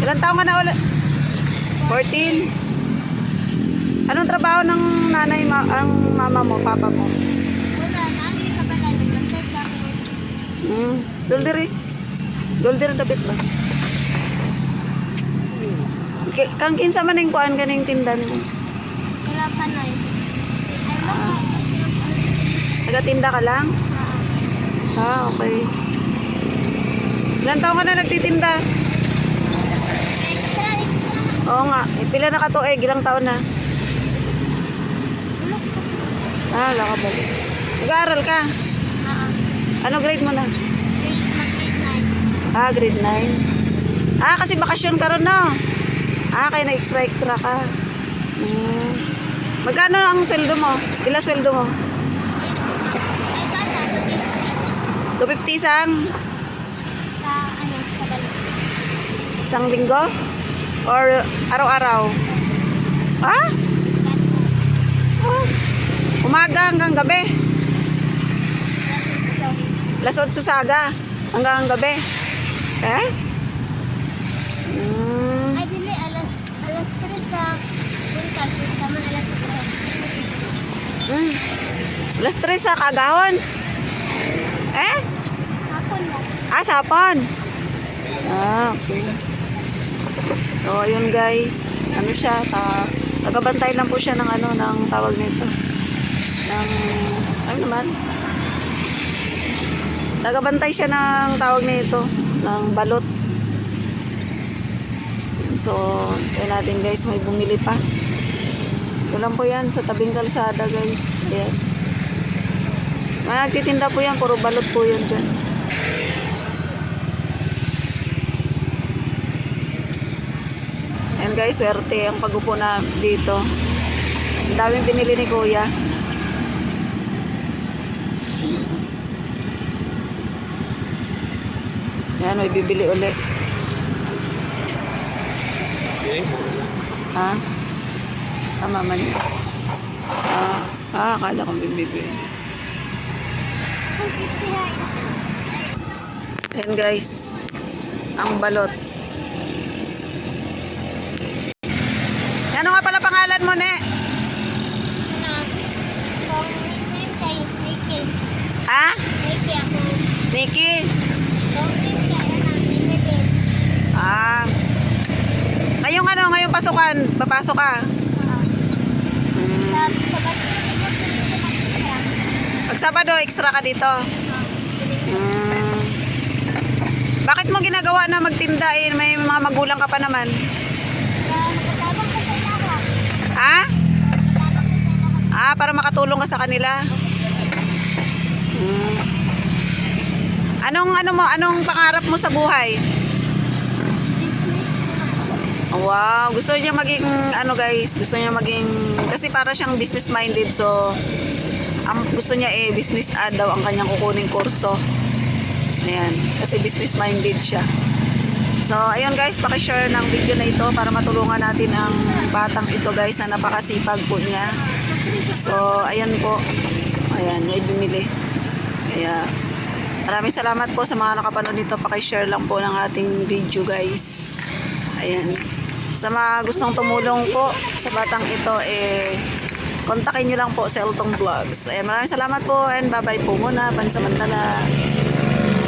Ilan taon ka na ulit? 14. Anong trabaho ng nanay, ang mama mo, papa mo? Wala, nami sa balay. Naglantas sa akin. Duldiri. Duldiri dabit ba? Kang kinsa man ning kuan ganing tindan mo? Wala pa na eh. Nagatinda ka lang? Okay. Ilan taon ka na nagtitinda? Extra. Oo nga. Pila na ka tuig? Ilang taon na? Wala ka balik. Nag-aaral ka? Ano grade mo na? Grade 9. Grade 9. Kasi bakasyon ka ron, no? Kaya na extra ka. Magkano ang sweldo mo? Ila sweldo mo? Ay, sana. 250 sang? Sa ano, sa balay. Isang linggo? Or araw-araw? Umaga hanggang gabi? Alas 8 saga hanggang gabi? Ay, dili, alas 3 sa Burical. Taman alas 8. Alas 3 sa kagahon? Hapon mo. Sapon. Okay. So, ayun guys. Ano siya? Tagabantay lang po siya ng ng tawag nito. Ano naman? Tagabantay siya ng tawag nito. Ng balot. So, ayun natin guys. May bumili pa. Ito lang po yan sa tabing kalsada guys. Ayan. Nagtitinda po yan. Puro balot po yan dyan. Ayan guys, swerte ang pagupo na dito. Ang daming pinili ni kuya. Ayan, may bibili ulit. Tama man yun. Akala kong bibili. Ayan guys, ang balot. Ano nga pala pangalan mo, Ne? Nikki. Nikki ako. Nikki? Ngayong pasukan, papasok ka? Pag Sabado, extra ka dito? Bakit mo ginagawa na magtinda may mga magulang ka pa naman? Para makatulong ka sa kanila. Anong pangarap mo sa buhay? Wow, gusto niya maging guys, gusto niya maging kasi para siyang business minded, so ang gusto niya business ad daw ang kanyang kukuning kurso. Ayan, kasi business minded siya. So, ayun guys, paki-share ng video na ito para matulungan natin ang batang ito guys na napakasipag po niya. So, ayan po. Ayan, may bumili. Kaya, maraming salamat po sa mga nakapanood nito. Paki-share lang po ng ating video guys. Ayan. Sa mga gustong tumulong po sa batang ito, kontakin nyo lang po sa Eltong Vlogs. Ayan, maraming salamat po and bye-bye po muna. Pansamantala.